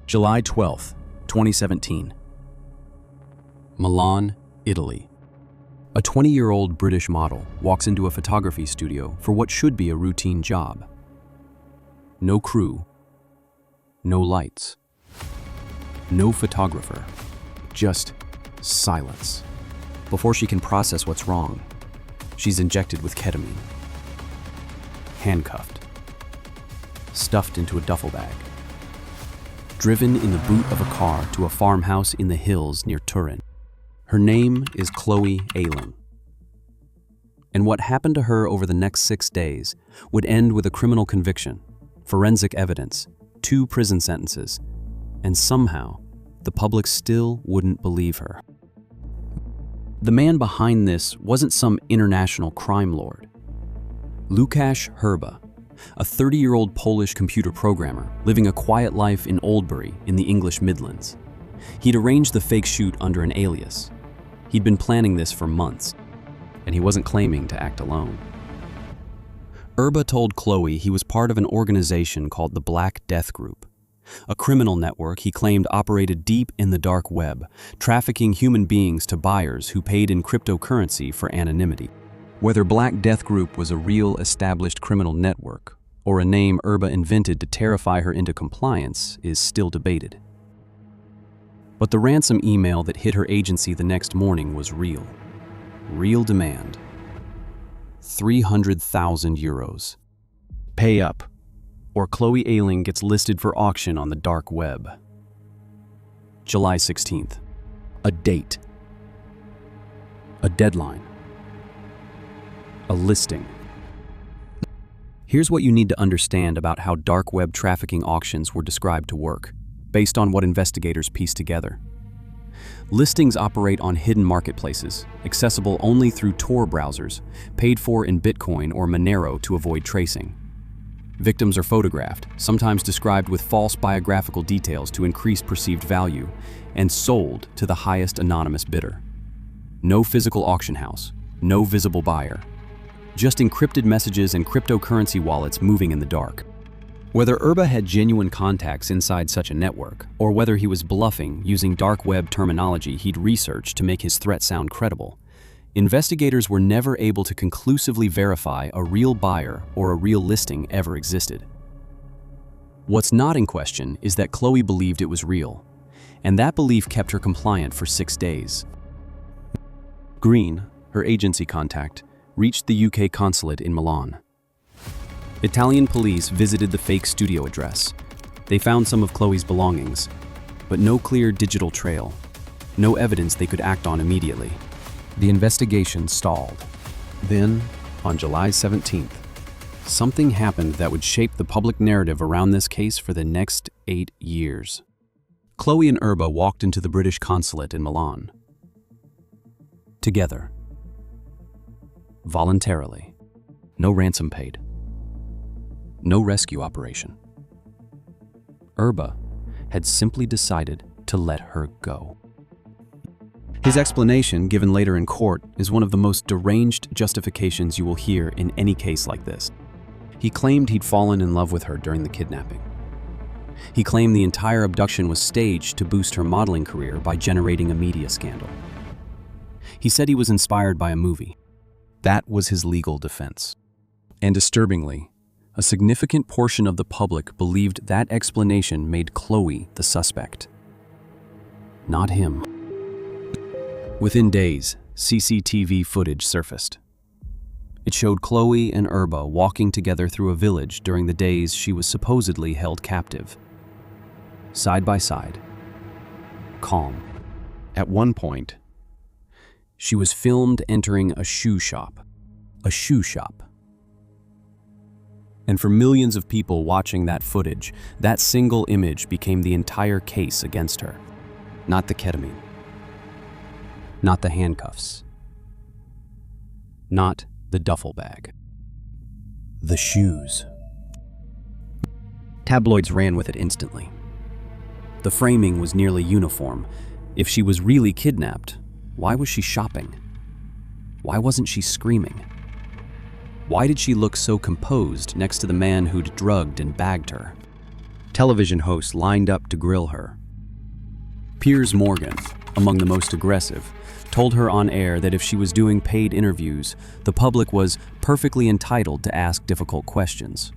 July 12, 2017. Milan, Italy. A 20-year-old British model walks into a photography studio for what should be a routine job. No crew, no lights, no photographer, just silence. Before she can process what's wrong, she's injected with ketamine, handcuffed, stuffed into a duffel bag, driven in the boot of a car to a farmhouse in the hills near Turin. Her name is Chloe Ayling. And what happened to her over the next 6 days would end with a criminal conviction, forensic evidence, 2 prison sentences, and somehow the public still wouldn't believe her. The man behind this wasn't some international crime lord. Łukasz Herba, a 30-year-old Polish computer programmer living a quiet life in Oldbury in the English Midlands. He'd arranged the fake shoot under an alias. He'd been planning this for months, and he wasn't claiming to act alone. Herba told Chloe he was part of an organization called the Black Death Group, a criminal network he claimed operated deep in the dark web, trafficking human beings to buyers who paid in cryptocurrency for anonymity. Whether Black Death Group was a real established criminal network or a name Herba invented to terrify her into compliance is still debated. But the ransom email that hit her agency the next morning was real. Real demand. 300,000 euros. Pay up, or Chloe Ayling gets listed for auction on the dark web. July 16th. A date. A deadline. A listing. Here's what you need to understand about how dark web trafficking auctions were described to work, based on what investigators pieced together. Listings operate on hidden marketplaces, accessible only through Tor browsers, paid for in Bitcoin or Monero to avoid tracing. Victims are photographed, sometimes described with false biographical details to increase perceived value, and sold to the highest anonymous bidder. No physical auction house, no visible buyer. Just encrypted messages and cryptocurrency wallets moving in the dark. Whether Herba had genuine contacts inside such a network, or whether he was bluffing using dark web terminology he'd researched to make his threat sound credible, investigators were never able to conclusively verify a real buyer or a real listing ever existed. What's not in question is that Chloe believed it was real, and that belief kept her compliant for 6 days. Green, her agency contact, reached the UK consulate in Milan. Italian police visited the fake studio address. They found some of Chloe's belongings, but no clear digital trail, no evidence they could act on immediately. The investigation stalled. Then, on July 17th, something happened that would shape the public narrative around this case for the next 8 years. Chloe and Herba walked into the British consulate in Milan. Together. Voluntarily. No ransom paid. No rescue operation. Herba had simply decided to let her go. His explanation, given later in court, is one of the most deranged justifications you will hear in any case like this. He claimed he'd fallen in love with her during the kidnapping. He claimed the entire abduction was staged to boost her modeling career by generating a media scandal. He said he was inspired by a movie. That was his legal defense. And disturbingly, a significant portion of the public believed that explanation made Chloe the suspect, not him. Within days, CCTV footage surfaced. It showed Chloe and Herba walking together through a village during the days she was supposedly held captive. Side by side, calm. At one point, she was filmed entering a shoe shop. A shoe shop. And for millions of people watching that footage, that single image became the entire case against her. Not the ketamine. Not the handcuffs. Not the duffel bag. The shoes. Tabloids ran with it instantly. The framing was nearly uniform. If she was really kidnapped, why was she shopping? Why wasn't she screaming? Why did she look so composed next to the man who'd drugged and bagged her? television hosts lined up to grill her. Piers Morgan, among the most aggressive, told her on air that if she was doing paid interviews, the public was perfectly entitled to ask difficult questions.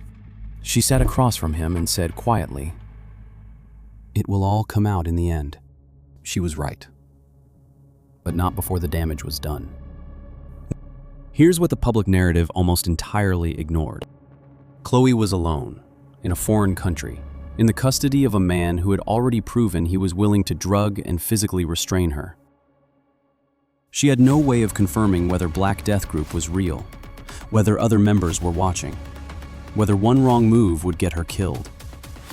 She sat across from him and said quietly, "It will all come out in the end." She was right, but not before the damage was done. Here's what the public narrative almost entirely ignored. Chloe was alone, in a foreign country, in the custody of a man who had already proven he was willing to drug and physically restrain her. She had no way of confirming whether Black Death Group was real, whether other members were watching, whether one wrong move would get her killed.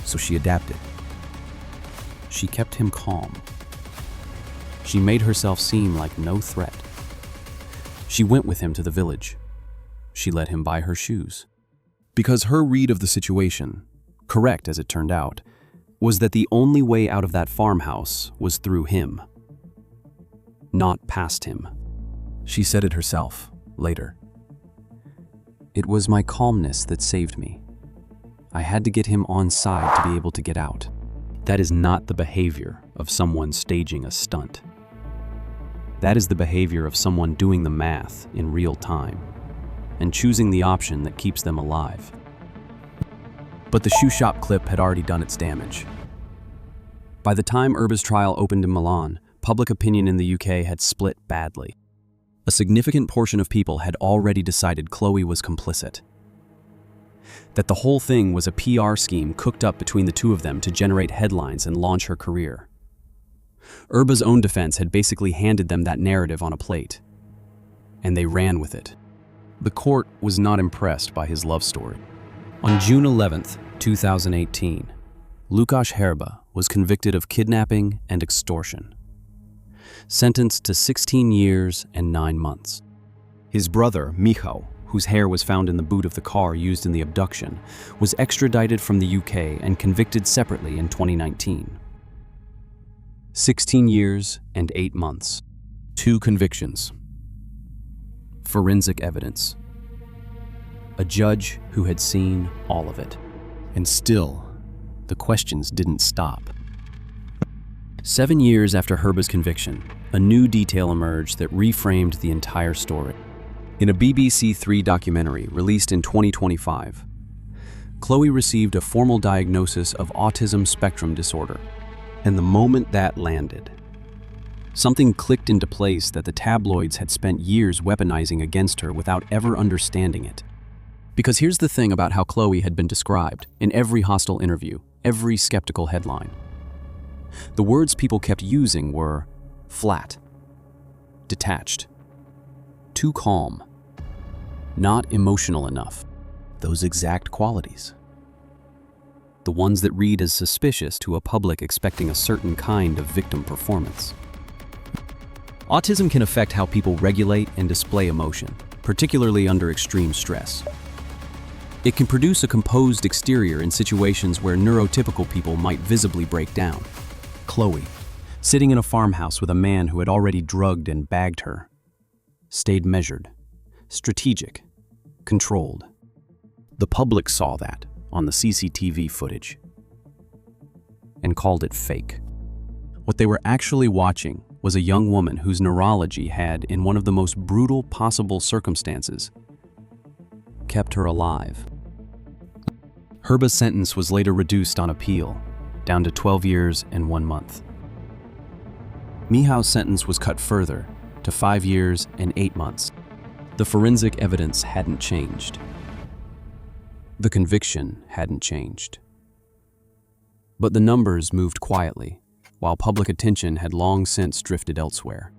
So she adapted. She kept him calm. She made herself seem like no threat. She went with him to the village. She let him buy her shoes. Because her read of the situation, correct as it turned out, was that the only way out of that farmhouse was through him, not past him. She said it herself, later. "It was my calmness that saved me. I had to get him on side to be able to get out." That is not the behavior of someone staging a stunt. That is the behavior of someone doing the math in real time and choosing the option that keeps them alive. But the shoe shop clip had already done its damage. By the time Erba's trial opened in Milan, public opinion in the UK had split badly. A significant portion of people had already decided Chloe was complicit. That the whole thing was a PR scheme cooked up between the two of them to generate headlines and launch her career. Erba's own defense had basically handed them that narrative on a plate, and they ran with it. The court was not impressed by his love story. On June 11th, 2018, Łukasz Herba was convicted of kidnapping and extortion, sentenced to 16 years and 9 months. His brother, Michał, whose hair was found in the boot of the car used in the abduction, was extradited from the UK and convicted separately in 2019. 16 years and 8 months. 2 convictions. Forensic evidence. A judge who had seen all of it. And still, the questions didn't stop. 7 years after Herba's conviction, a new detail emerged that reframed the entire story. In a BBC 3 documentary released in 2025, Chloe received a formal diagnosis of autism spectrum disorder. And the moment that landed, something clicked into place that the tabloids had spent years weaponizing against her without ever understanding it. Because here's the thing about how Chloe had been described in every hostile interview, every skeptical headline. The words people kept using were flat, detached, too calm, not emotional enough. Those exact qualities. The ones that read as suspicious to a public expecting a certain kind of victim performance. Autism can affect how people regulate and display emotion, particularly under extreme stress. It can produce a composed exterior in situations where neurotypical people might visibly break down. Chloe, sitting in a farmhouse with a man who had already drugged and bagged her, stayed measured, strategic, controlled. The public saw that on the CCTV footage and called it fake. What they were actually watching was a young woman whose neurology had, in one of the most brutal possible circumstances, kept her alive. Herba's sentence was later reduced on appeal, down to 12 years and 1 month. Michał's sentence was cut further, to 5 years and 8 months. The forensic evidence hadn't changed. The conviction hadn't changed. But the numbers moved quietly, while public attention had long since drifted elsewhere.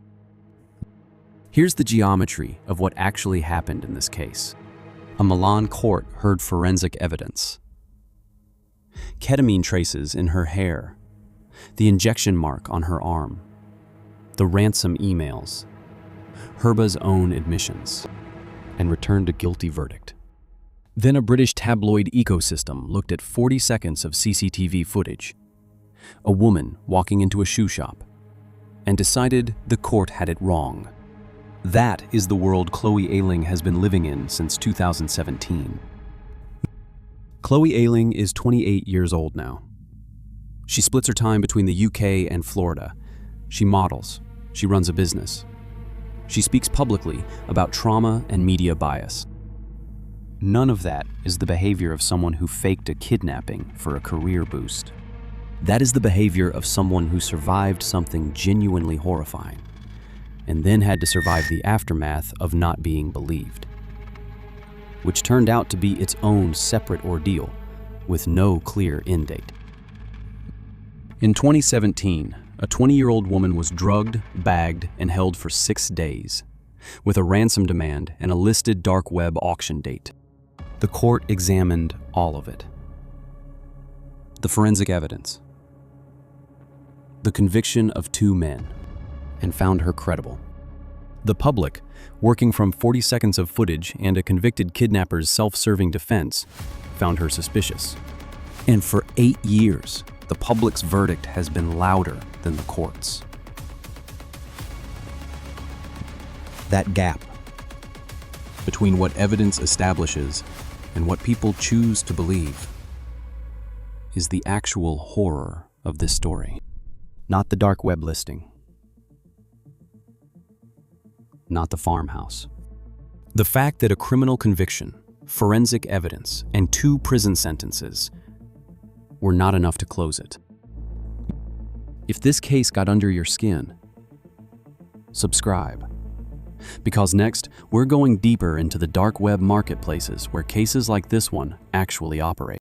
Here's the geometry of what actually happened in this case. A Milan court heard forensic evidence. Ketamine traces in her hair, the injection mark on her arm, the ransom emails, Herba's own admissions, and returned a guilty verdict. Then a British tabloid ecosystem looked at 40 seconds of CCTV footage, a woman walking into a shoe shop, and decided the court had it wrong. That is the world Chloe Ayling has been living in since 2017. Chloe Ayling is 28 years old now. She splits her time between the UK and Florida. She models. She runs a business. She speaks publicly about trauma and media bias. None of that is the behavior of someone who faked a kidnapping for a career boost. That is the behavior of someone who survived something genuinely horrifying, and then had to survive the aftermath of not being believed, which turned out to be its own separate ordeal with no clear end date. In 2017, a 20-year-old woman was drugged, bagged, and held for 6 days, with a ransom demand and a listed dark web auction date. The court examined all of it. The forensic evidence, the conviction of 2 men, and found her credible. The public, working from 40 seconds of footage and a convicted kidnapper's self-serving defense, found her suspicious. And for 8 years, the public's verdict has been louder than the court's. That gap between what evidence establishes and what people choose to believe is the actual horror of this story. Not the dark web listing. Not the farmhouse. The fact that a criminal conviction, forensic evidence, and 2 prison sentences were not enough to close it. If this case got under your skin, subscribe. Because next, we're going deeper into the dark web marketplaces where cases like this one actually operate.